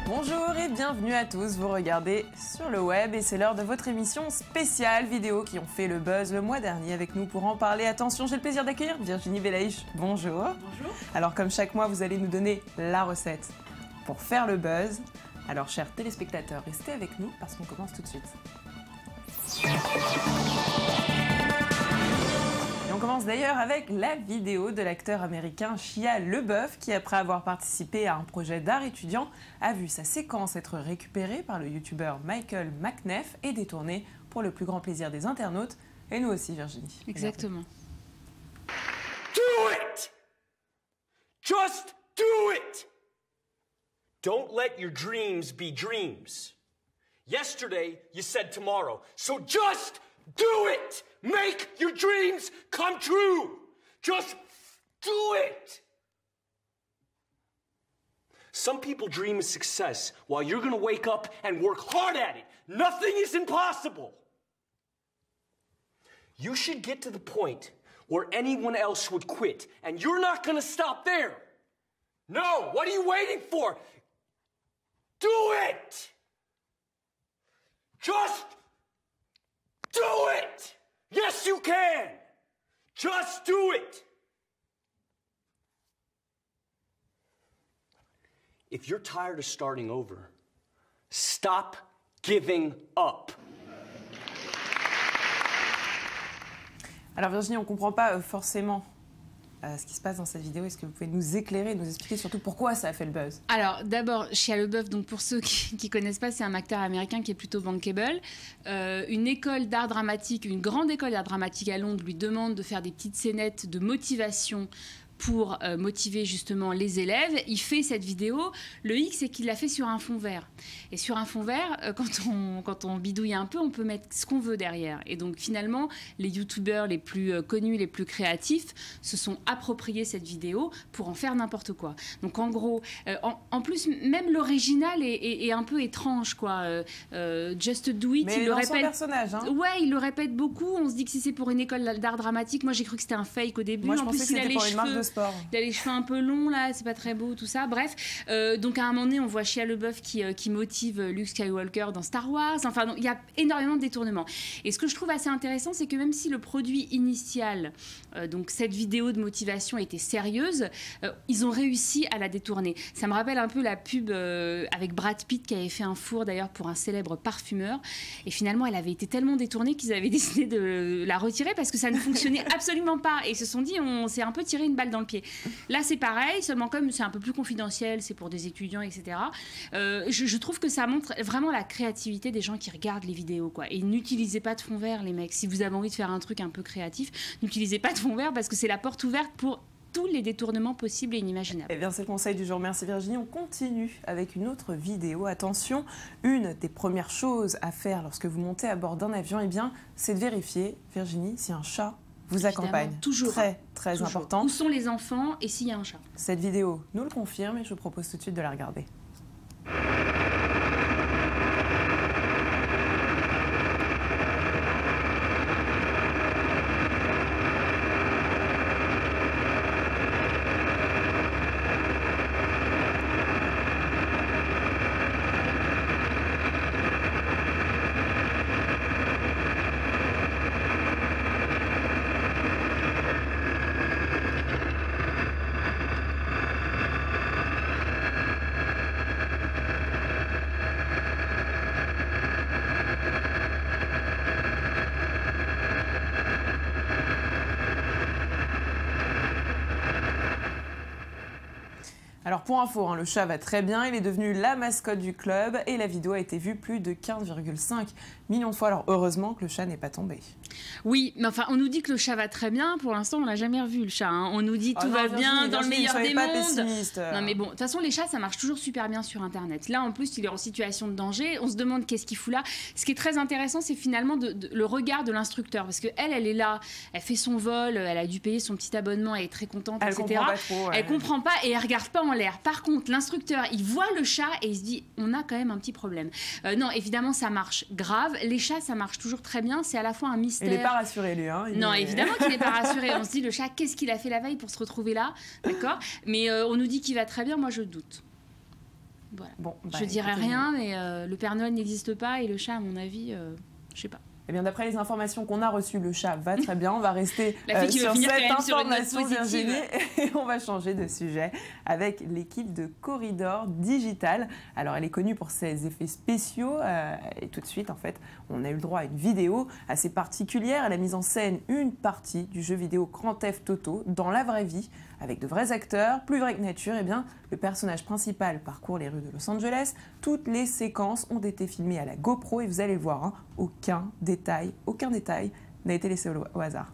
Bonjour et bienvenue à tous, vous regardez sur le web et c'est l'heure de votre émission spéciale vidéo qui ont fait le buzz le mois dernier. Avec nous pour en parler, attention, j'ai le plaisir d'accueillir Virginie Belaïch. Bonjour. Bonjour. Alors comme chaque mois, vous allez nous donner la recette pour faire le buzz. Alors chers téléspectateurs, restez avec nous parce qu'on commence tout de suite. Et on commence d'ailleurs avec la vidéo de l'acteur américain Shia LaBeouf qui, après avoir participé à un projet d'art étudiant, a vu sa séquence être récupérée par le youtubeur Michael McNeff et détournée pour le plus grand plaisir des internautes. Et nous aussi, Virginie. Exactement. Do it! Just do it! Don't let your dreams be dreams. Yesterday, you said tomorrow. So just do it! Make your dreams come true! Just do it! Some people dream of success while you're gonna wake up and work hard at it. Nothing is impossible. You should get to the point where anyone else would quit, and you're not gonna stop there. No, what are you waiting for? Do it! Just do it! Yes, you can! Just do it! If you're tired of starting over, stop giving up. Alors Virginie, on ne comprend pas forcément ce qui se passe dans cette vidéo. Est-ce que vous pouvez nous éclairer, nous expliquer surtout pourquoi ça a fait le buzz? Alors d'abord, Shia LaBeouf, donc pour ceux qui ne connaissent pas, c'est un acteur américain qui est plutôt bankable. Une école d'art dramatique, une grande école d'art dramatique à Londres lui demande de faire des petites scénettes de motivation pour motiver justement les élèves. Il fait cette vidéo. Le hic, c'est qu'il l'a fait sur un fond vert. Et sur un fond vert, quand on bidouille un peu, on peut mettre ce qu'on veut derrière. Et donc finalement, les youtubeurs les plus connus, les plus créatifs, se sont appropriés cette vidéo pour en faire n'importe quoi. Donc en gros, en plus, même l'original est un peu étrange, quoi. Just do it, mais il le répète. Son personnage, hein. Ouais, il le répète beaucoup. On se dit que si c'est pour une école d'art dramatique, moi j'ai cru que c'était un fake au début. Moi, je en pensais plus, que c'était pour une marque de sport. Il a les cheveux un peu longs là, c'est pas très beau tout ça. Bref, donc à un moment donné, on voit Shia LaBeouf qui motive Luke Skywalker dans Star Wars. Enfin, il y a énormément de détournements. Et ce que je trouve assez intéressant, c'est que même si le produit initial, donc cette vidéo de motivation était sérieuse, ils ont réussi à la détourner. Ça me rappelle un peu la pub avec Brad Pitt qui avait fait un four d'ailleurs pour un célèbre parfumeur. Et finalement, elle avait été tellement détournée qu'ils avaient décidé de la retirer parce que ça ne fonctionnait absolument pas. Et ils se sont dit, on s'est un peu tiré une balle dans le pied. Là, c'est pareil, seulement comme c'est un peu plus confidentiel, c'est pour des étudiants, etc. Je trouve que ça montre vraiment la créativité des gens qui regardent les vidéos, quoi. Et n'utilisez pas de fond vert, les mecs. Si vous avez envie de faire un truc un peu créatif, n'utilisez pas de fond vert parce que c'est la porte ouverte pour tous les détournements possibles et inimaginables. Eh bien, c'est le conseil du jour. Merci Virginie. On continue avec une autre vidéo. Attention, une des premières choses à faire lorsque vous montez à bord d'un avion, eh bien, c'est de vérifier, Virginie, si un chat vous accompagne. Toujours. Très toujours. important. Où sont les enfants et s'il y a un chat? Cette vidéo nous le confirme et je vous propose tout de suite de la regarder. Alors pour info, le chat va très bien, il est devenu la mascotte du club et la vidéo a été vue plus de 15,5 millions de fois. Alors heureusement que le chat n'est pas tombé. Oui, mais enfin on nous dit que le chat va très bien, pour l'instant on l'a jamais revu le chat. On nous dit tout va bien dans le meilleur des mondes. Non mais bon, de toute façon les chats ça marche toujours super bien sur internet. Là en plus il est en situation de danger, on se demande qu'est-ce qu'il fout là. Ce qui est très intéressant c'est finalement le regard de l'instructeur, parce que elle est là, elle fait son vol, elle a dû payer son petit abonnement, elle est très contente, elle etc. Comprend pas trop, ouais. Elle comprend pas et elle regarde pas en l'air. Par contre l'instructeur il voit le chat et il se dit on a quand même un petit problème. Non évidemment ça marche grave, les chats ça marche toujours très bien, c'est à la fois un mystère hamster. Il n'est pas rassuré, lui. Hein. Non, évidemment qu'il n'est pas rassuré. On se dit, le chat, qu'est-ce qu'il a fait la veille pour se retrouver là? D'accord. Mais on nous dit qu'il va très bien, moi je doute. Voilà. Bon, je dirais rien, mais le Père Noël n'existe pas et le chat, à mon avis, je sais pas. Eh bien, d'après les informations qu'on a reçues, le chat va très bien. On va rester sur cette information, Virginie, et on va changer de sujet avec l'équipe de Corridor Digital. Alors, elle est connue pour ses effets spéciaux. Et tout de suite, en fait, on a eu le droit à une vidéo assez particulière. Elle a mis en scène une partie du jeu vidéo Grand Theft Auto dans la vraie vie, avec de vrais acteurs, plus vrais que nature. Eh bien, le personnage principal parcourt les rues de Los Angeles. Toutes les séquences ont été filmées à la GoPro et vous allez le voir, hein, aucun détail n'a été laissé au hasard.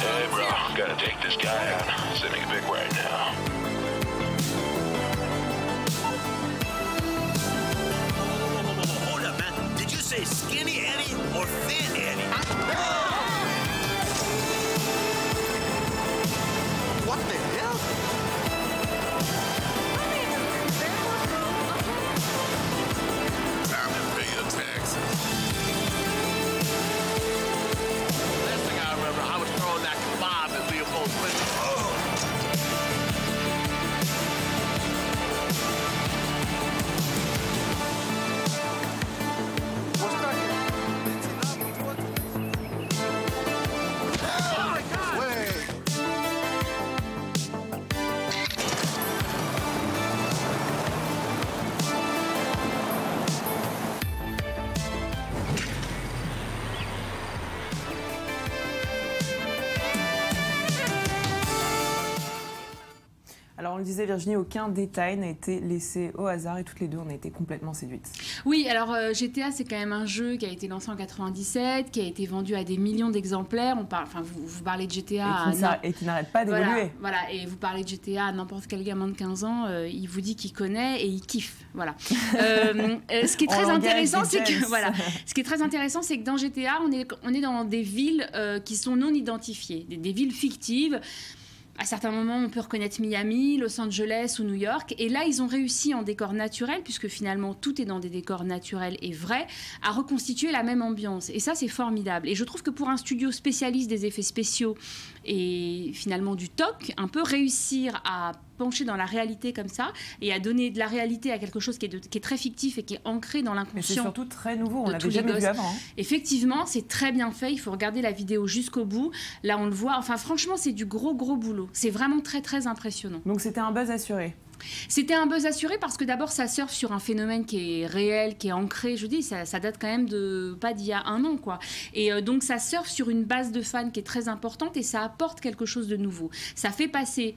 Hey bro, gotta take this guy out. Sending a big right now. Hold up, man. Did you say skinny Eddie or thin Eddie? What the hell? Time to pay your taxes. Last thing I remember, I was throwing that kebab at Leopold's window. Alors on le disait Virginie, aucun détail n'a été laissé au hasard et toutes les deux on a été complètement séduites. Oui, alors GTA c'est quand même un jeu qui a été lancé en 97, qui a été vendu à des millions d'exemplaires. On parle, enfin vous parlez de GTA et qui n'arrête pas d'évoluer. Voilà, et vous parlez de GTA à n'importe quel gamin de 15 ans, il vous dit qu'il connaît et il kiffe. Voilà. Ce qui est très intéressant, c'est que ce qui est très intéressant, c'est que dans GTA, on est dans des villes qui sont non identifiées, des villes fictives. À certains moments, on peut reconnaître Miami, Los Angeles ou New York. Et là, ils ont réussi en décor naturel, puisque finalement, tout est dans des décors naturels et vrais, à reconstituer la même ambiance. Et ça, c'est formidable. Et je trouve que pour un studio spécialiste des effets spéciaux et finalement du TOC, un peu réussir à pencher dans la réalité comme ça et à donner de la réalité à quelque chose qui est très fictif et qui est ancré dans l'inconscient. C'est surtout très nouveau, on l'avait jamais vu avant. Hein. Effectivement, c'est très bien fait, il faut regarder la vidéo jusqu'au bout. Là, on le voit, enfin franchement, c'est du gros boulot. C'est vraiment très impressionnant. Donc c'était un buzz assuré. C'était un buzz assuré parce que d'abord ça surfe sur un phénomène qui est réel, qui est ancré. Je dis, ça date quand même pas d'il y a un an, quoi. Et donc ça surfe sur une base de fans qui est très importante et ça apporte quelque chose de nouveau. Ça fait passer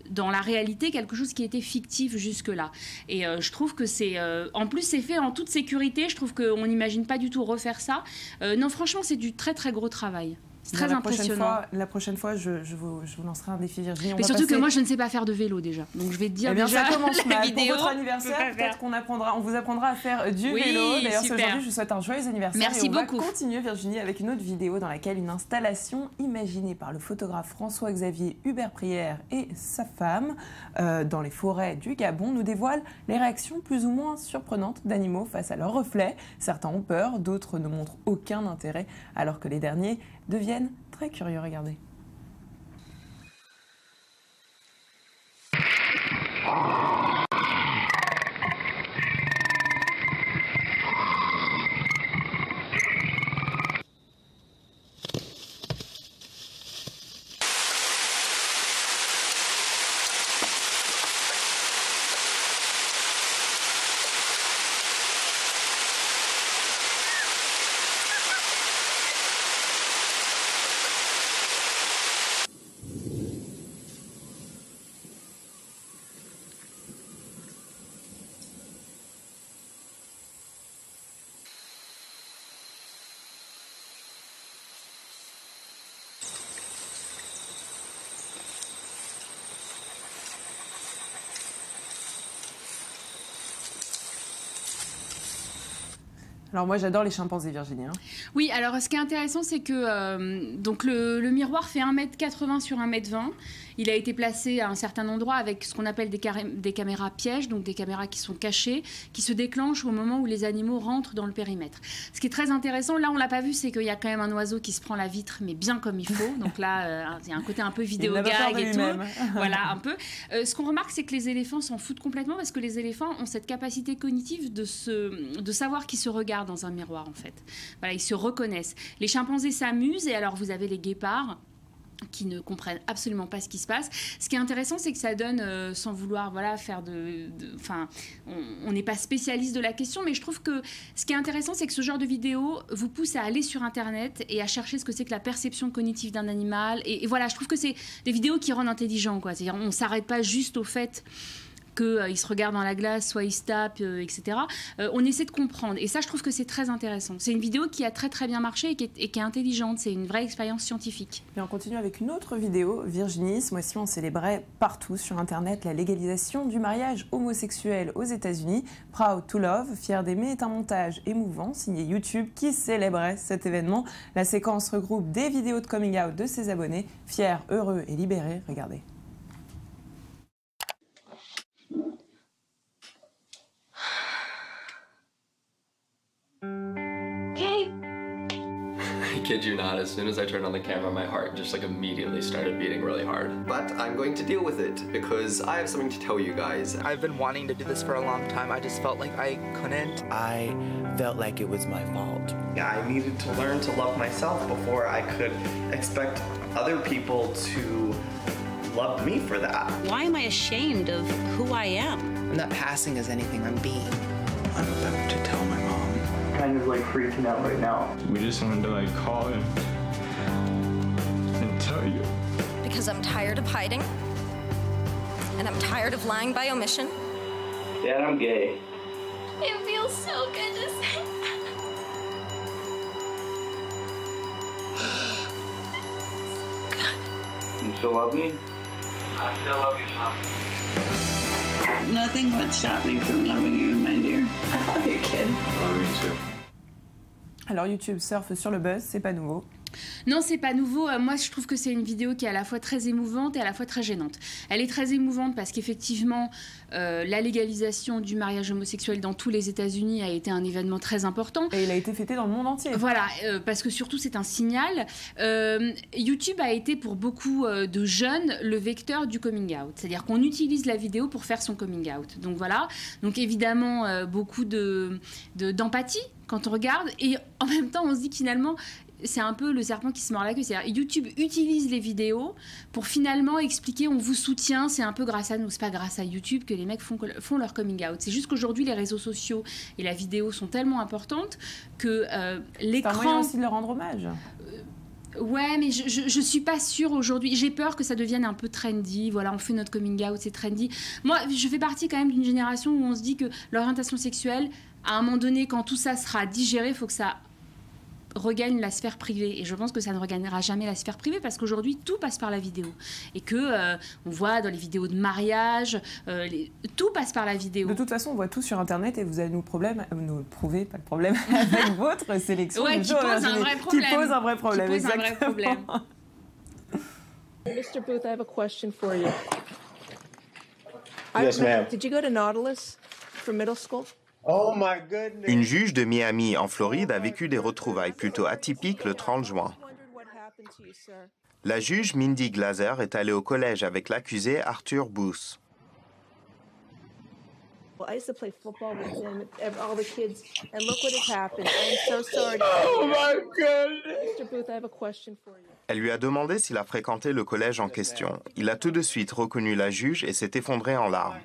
dans la réalité quelque chose qui était fictif jusque-là. Et je trouve que c'est... en plus, c'est fait en toute sécurité. Je trouve qu'on n'imagine pas du tout refaire ça. Non, franchement, c'est du très gros travail. C'est très impressionnant. La prochaine fois, je vous lancerai un défi, Virginie. Mais surtout que moi, je ne sais pas faire de vélo déjà. Donc je vais te dire déjà ça commence la mal. vidéo. Pour votre anniversaire, peut-être on vous apprendra à faire du vélo. D'ailleurs, aujourd'hui, je vous souhaite un joyeux anniversaire. Merci beaucoup. On va continuer, Virginie, avec une autre vidéo dans laquelle une installation imaginée par le photographe François-Xavier Hubert-Prière et sa femme dans les forêts du Gabon nous dévoile les réactions plus ou moins surprenantes d'animaux face à leurs reflets. Certains ont peur, d'autres ne montrent aucun intérêt, alors que les derniers deviennent très curieux. Regardez. Alors moi j'adore les chimpanzés, Virginie. Hein. Oui, alors ce qui est intéressant c'est que donc le miroir fait 1,80 m sur 1,20 m. Il a été placé à un certain endroit avec ce qu'on appelle des caméras pièges, donc des caméras qui sont cachées, qui se déclenchent au moment où les animaux rentrent dans le périmètre. Ce qui est très intéressant, là on l'a pas vu, c'est qu'il y a quand même un oiseau qui se prend la vitre, mais bien comme il faut. Donc là, il y a un côté un peu vidéo gag et tout. Voilà, un peu. Ce qu'on remarque, c'est que les éléphants s'en foutent complètement parce que les éléphants ont cette capacité cognitive de savoir qu'ils se regardent dans un miroir, en fait. Voilà, ils se reconnaissent. Les chimpanzés s'amusent et alors vous avez les guépards qui ne comprennent absolument pas ce qui se passe. Ce qui est intéressant, c'est que ça donne, sans vouloir faire on n'est pas spécialiste de la question, mais je trouve que ce qui est intéressant, c'est que ce genre de vidéo vous pousse à aller sur Internet et à chercher ce que c'est que la perception cognitive d'un animal. Et voilà, je trouve que c'est des vidéos qui rendent intelligent, quoi. C'est-à-dire, on ne s'arrête pas juste au fait qu'ils se regardent dans la glace, soit ils se tapent, etc. On essaie de comprendre. Et ça, je trouve que c'est très intéressant. C'est une vidéo qui a très très bien marché et qui est intelligente. C'est une vraie expérience scientifique. Et on continue avec une autre vidéo. Virginie, ce mois-ci, on célébrait partout sur Internet la légalisation du mariage homosexuel aux États-Unis. Proud to Love, Fier d'aimer est un montage émouvant signé YouTube qui célébrait cet événement. La séquence regroupe des vidéos de coming out de ses abonnés, fiers, heureux et libérés. Regardez. I kid you not, as soon as I turned on the camera, my heart just immediately started beating really hard. But I'm going to deal with it because I have something to tell you guys. I've been wanting to do this for a long time. I just felt like I couldn't. I felt like it was my fault. I needed to learn to love myself before I could expect other people to love me for that. Why am I ashamed of who I am? I'm not passing as anything, I'm being. I'm about to tell my mom. Kind of freaking out right now. We just wanted to call and tell you. Because I'm tired of hiding. And I'm tired of lying by omission. Dad, I'm gay. It feels so good to say that. You still love me? I still love you, Mom. Nothing would stop me from loving you, my dear. I love you, kid. I love you too. Alors YouTube surfe sur le buzz, c'est pas nouveau. Non, c'est pas nouveau. Moi, je trouve que c'est une vidéo qui est à la fois très émouvante et à la fois très gênante. Elle est très émouvante parce qu'effectivement, la légalisation du mariage homosexuel dans tous les États-Unis a été un événement très important. Et il a été fêté dans le monde entier. Voilà, parce que surtout, c'est un signal. YouTube a été pour beaucoup de jeunes le vecteur du coming out. C'est-à-dire qu'on utilise la vidéo pour faire son coming out. Donc voilà. Donc évidemment, beaucoup d'empathie quand on regarde. Et en même temps, on se dit que finalement, c'est un peu le serpent qui se mord la queue. C'est-à-dire YouTube utilise les vidéos pour finalement expliquer on vous soutient, c'est un peu grâce à nous. C'est pas grâce à YouTube que les mecs font leur coming out. C'est juste qu'aujourd'hui, les réseaux sociaux et la vidéo sont tellement importantes que l'écran... C'est un moyen aussi de leur rendre hommage. Ouais, mais je suis pas sûre aujourd'hui. J'ai peur que ça devienne un peu trendy. Voilà, on fait notre coming out, c'est trendy. Moi, je fais partie quand même d'une génération où on se dit que l'orientation sexuelle, à un moment donné, quand tout ça sera digéré, il faut que ça regagne la sphère privée. Et je pense que ça ne regagnera jamais la sphère privée parce qu'aujourd'hui, tout passe par la vidéo. Et que on voit dans les vidéos de mariage, tout passe par la vidéo. De toute façon, on voit tout sur Internet et vous allez nous prouver, pas le problème, avec votre sélection. Ouais, qui pose un vrai problème. Qui pose un vrai problème, qui pose un vrai problème. Mr. Booth, I have a question for you. Yes, ma'am. Did you go to Nautilus for middle school? Oh my goodness. Une juge de Miami, en Floride, a vécu des retrouvailles plutôt atypiques le 30 juin. La juge Mindy Glaser est allée au collège avec l'accusé Arthur Booth. I used to play football with him, all the kids, and look what has happened. I'm so sorry. Oh my goodness. Mr. Booth, I have a question for you. Elle lui a demandé s'il a fréquenté le collège en question. Il a tout de suite reconnu la juge et s'est effondré en larmes.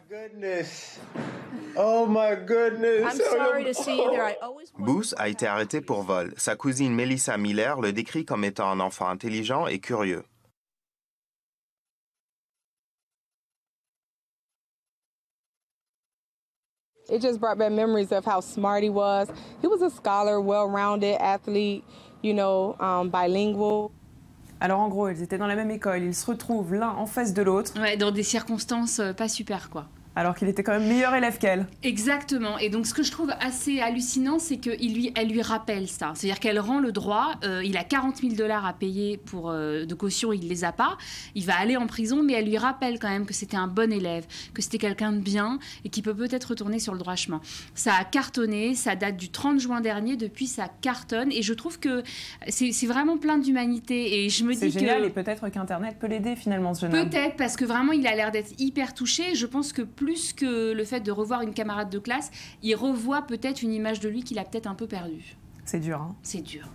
Oh my goodness. I'm sorry to see you there. Booth a été arrêté pour vol. Sa cousine Melissa Miller le décrit comme étant un enfant intelligent et curieux. It just brought back memories of how smart he was. He was a scholar, well-rounded athlete, bilingual. Alors en gros, ils étaient dans la même école, ils se retrouvent l'un en face de l'autre. Ouais, dans des circonstances pas super, quoi. Alors qu'il était quand même meilleur élève qu'elle. Exactement. Et donc, ce que je trouve assez hallucinant, c'est qu'elle lui rappelle ça. C'est-à-dire qu'elle rend le droit. Il a 40 000 $ à payer de caution, il ne les a pas. Il va aller en prison, mais elle lui rappelle quand même que c'était un bon élève, que c'était quelqu'un de bien et qui peut peut-être retourner sur le droit chemin. Ça a cartonné, ça date du 30 juin dernier, depuis ça cartonne. Et je trouve que c'est vraiment plein d'humanité. Et je me dis que... C'est génial et peut-être qu'Internet peut l'aider finalement, ce jeune homme. Peut-être, parce que vraiment, il a l'air d'être hyper touché. Je pense que plus que le fait de revoir une camarade de classe, il revoit peut-être une image de lui qu'il a peut-être un peu perdue. C'est dur, hein. C'est dur.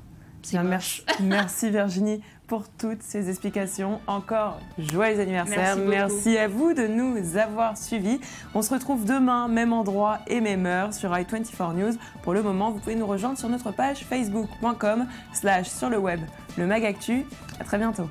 Bien, merci Virginie pour toutes ces explications. Encore joyeux anniversaire. Merci à vous de nous avoir suivis. On se retrouve demain, même endroit et même heure sur i24 News. Pour le moment, vous pouvez nous rejoindre sur notre page facebook.com/sur le web, le Mag Actu. À très bientôt.